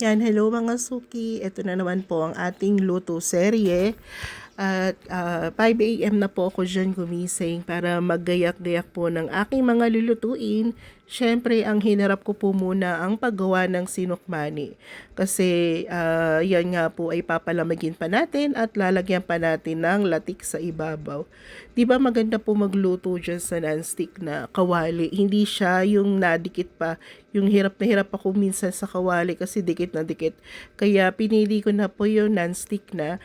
Yan, hello mga suki. Ito na naman po ang ating luto serye. At 5 a.m. na po ako dyan gumising para maggayak-gayak po ng aking mga lulutuin. Siyempre, ang hinarap ko po muna ang paggawa ng sinukmani. Kasi yan nga po ay papalamagin pa natin at lalagyan pa natin ng latik sa ibabaw. Di ba maganda po magluto dyan sa nonstick na kawali? Hindi siya yung nadikit pa. Yung hirap na hirap ako minsan sa kawali kasi dikit na dikit. Kaya pinili ko na po yung nonstick na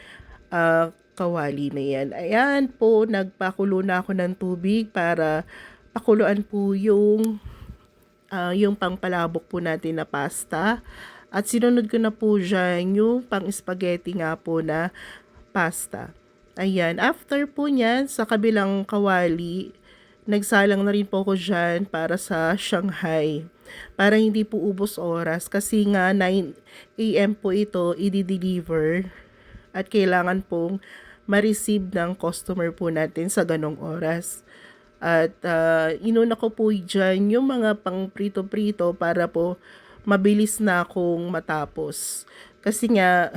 kawali na yan. Ayan po, nagpakulo na ako ng tubig para pakuluan po yung pangpalabok po natin na pasta. At sinunod ko na po dyan yung pang spaghetti nga po na pasta. Ayan, after po niyan, sa kabilang kawali, nagsalang na rin po ako dyan para sa Shanghai. Para hindi po ubos oras kasi nga 9 a.m. po ito i-deliver at kailangan pong ma-receive ng customer po natin sa ganong oras. At inuna ko po dyan yung mga pang prito-prito para po mabilis na akong matapos. Kasi nga,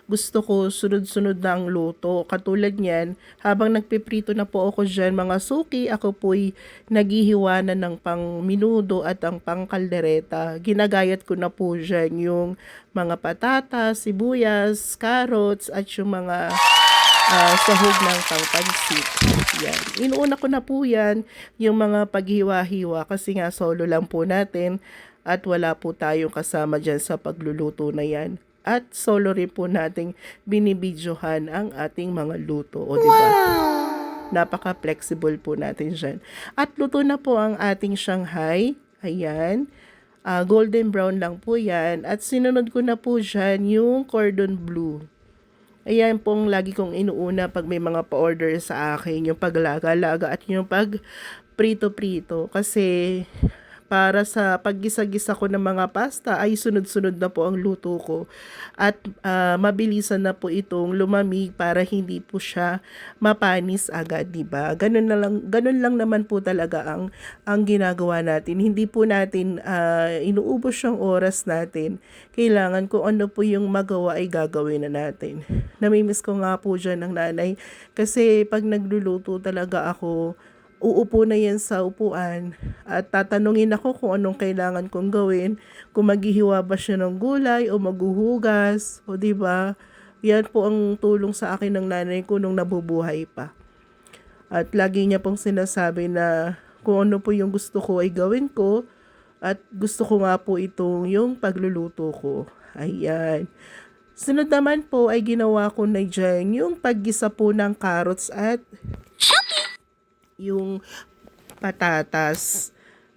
gusto ko sunod-sunod na ang luto. Katulad niyan, habang nagpiprito na po ako dyan mga suki, ako po'y naghihiwa na ng pang minudo at ang pang kaldereta. Ginagayat ko na po dyan yung mga patatas, sibuyas, carrots at yung mga sahog ng pangpansit. Yan. Inuuna ko na po yan, yung mga paghiwa-hiwa kasi nga solo lang po natin at wala po tayong kasama dyan sa pagluluto na yan. At solo rin po nating binibidyohan ang ating mga luto. O diba? Napaka-flexible po natin dyan. At luto na po ang ating Shanghai. Ayan. Golden brown lang po yan. At sinunod ko na po dyan yung cordon bleu. Ayan pong lagi kong inuuna pag may mga pa-order sa akin, yung paglaga-laga at yung pag prito-prito. Kasi para sa paggisa-gisa ko ng mga pasta ay sunod-sunod na po ang luto ko. At mabilisan na po itong lumamig para hindi po siya mapanis agad, di ba? Ganun lang naman po talaga ang ginagawa natin. Hindi po natin inuubos yung oras natin. Kailangan kung ano po yung magawa ay gagawin na natin. Namimiss ko nga po dyan ng nanay kasi pag nagluluto talaga ako, uupo na yan sa upuan at tatanungin ako kung anong kailangan kong gawin, kung maghihiwa ba siya ng gulay o maghuhugas, o di ba? Yan po ang tulong sa akin ng nanay ko nung nabubuhay pa. At lagi niya pong sinasabi na kung ano po yung gusto ko ay gawin ko at gusto ko nga po itong yung pagluluto ko. Ayan. Sunod naman po ay ginawa ko na dyan yung paggisa po ng carrots at yung patatas.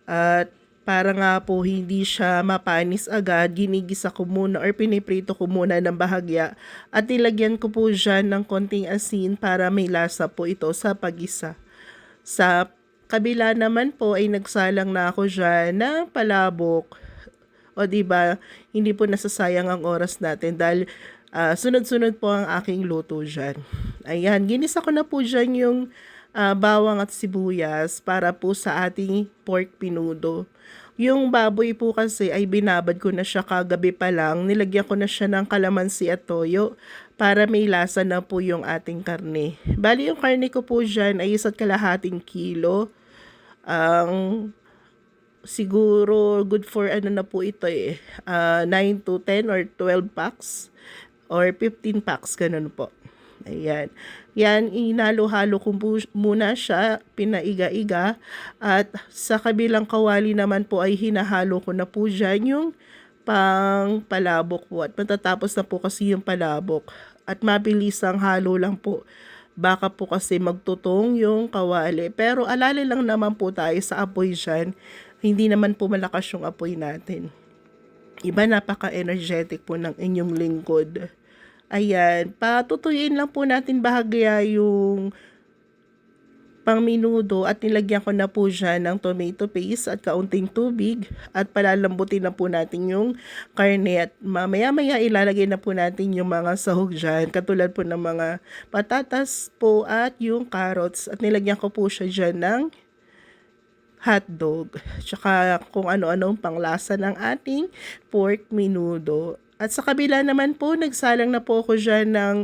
At para nga po hindi siya mapanis agad, ginigisa ko muna or piniprito ko muna ng bahagya at nilagyan ko po dyan ng konting asin para may lasa po ito sa pagisa. Sa kabila naman po ay nagsalang na ako dyan ng palabok. O di ba hindi po nasasayang ang oras natin dahil sunod-sunod po ang aking luto dyan. Ayan, ginisa ko na po dyan yung bawang at sibuyas para po sa ating pork pinudo. Yung baboy po kasi ay binabad ko na siya kagabi pa lang. Nilagyan ko na siya ng kalamansi at toyo para may lasa na po yung ating karne. Bali yung karne ko po dyan ay 1.5 kilo. Ang siguro good for ano na po ito 9 to 10 or 12 packs or 15 packs, ganun po. Ayan. Yan, inalo-halo ko muna siya, pinaiga-iga. At sa kabilang kawali naman po ay hinahalo ko na po dyan yung pang palabok po. At matatapos na po kasi yung palabok. At mabilis ang halo lang po. Baka po kasi magtutong yung kawali. Pero alala lang naman po tayo sa apoy dyan. Hindi naman po malakas yung apoy natin. Iba, napaka-energetic po ng inyong lingkod. Ayan, patutuyuin lang po natin bahagya yung pangminudo at nilagyan ko na po dyan ng tomato paste at kaunting tubig at palalambutin na po natin yung karne at mamaya-maya ilalagay na po natin yung mga sahog dyan katulad po ng mga patatas po at yung carrots at nilagyan ko po siya dyan ng hotdog, tsaka kung ano-anong panglasa ng ating pork menudo. At sa kabila naman po, nagsalang na po ako dyan ng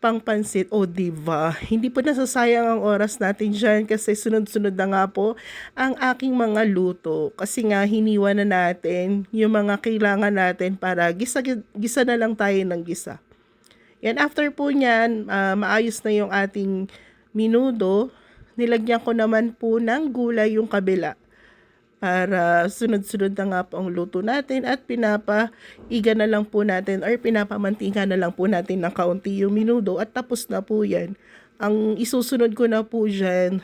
pangpansit. O, diba? Hindi po nasasayang ang oras natin dyan kasi sunod-sunod na nga po ang aking mga luto. Kasi nga, hiniwa na natin yung mga kailangan natin para gisa na lang tayo ng gisa. Yan, after po niyan, maayos na yung ating menudo. Nilagyan ko naman po ng gulay yung kabila para sunod-sunod na nga po ang luto natin at pinapaiga na lang po natin or pinapamantika na lang po natin ng kaunti yung menudo at tapos na po yan. Ang isusunod ko na po dyan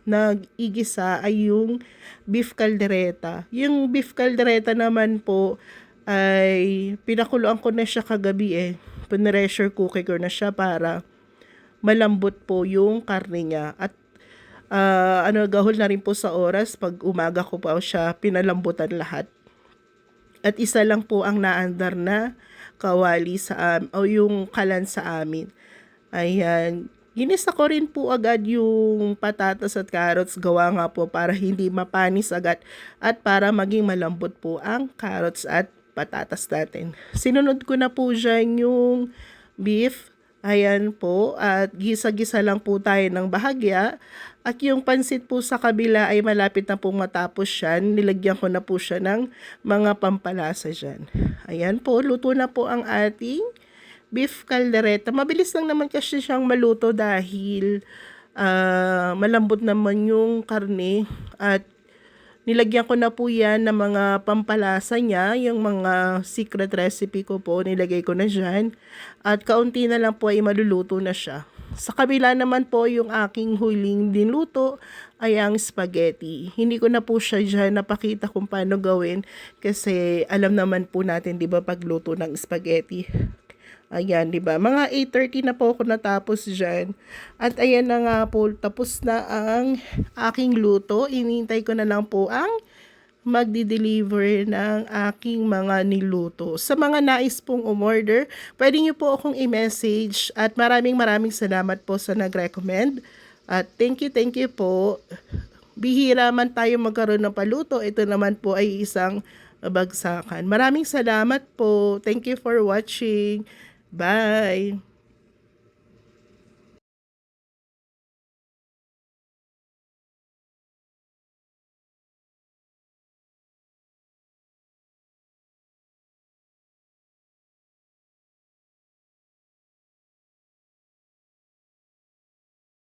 na igisa ay yung beef caldereta. Yung beef caldereta naman po ay pinakuluan ko na siya kagabi Pinressure cooker ko na siya para malambot po yung karne niya. At gahol na rin po sa oras, pag umaga ko pa siya pinalambutan lahat. At isa lang po ang naandar na kawali o yung kalan sa amin. Ayan. Ginisa ko rin po agad yung patatas at carrots. Gawa nga po para hindi mapanis agad at para maging malambot po ang carrots at patatas natin. Sinunod ko na po dyan yung beef. Ayan po, at gisa-gisa lang po tayo ng bahagya. At yung pansit po sa kabila ay malapit na pong matapos yan. Nilagyan ko na po siya ng mga pampalasa dyan. Ayan po, luto na po ang ating beef caldereta. Mabilis lang naman kasi siyang maluto dahil malambot naman yung karne. At nilagyan ko na po yan ng mga pampalasa niya, yung mga secret recipe ko po, nilagay ko na dyan. At kaunti na lang po ay maluluto na siya. Sa kabila naman po yung aking huling dinluto ay ang spaghetti. Hindi ko na po siya dyan napakita kung paano gawin kasi alam naman po natin, di ba, pagluto ng spaghetti. Ayan, di ba? Mga 8:30 na po ako natapos dyan. At ayan na nga po, tapos na ang aking luto. Inintay ko na lang po ang magdi-deliver ng aking mga niluto. Sa mga nais pong umorder, pwede niyo po akong i-message. At maraming salamat po sa nag-recommend. At thank you po. Bihira man tayo magkaroon ng paluto. Ito naman po ay isang bagsakan. Maraming salamat po. Thank you for watching. Bye!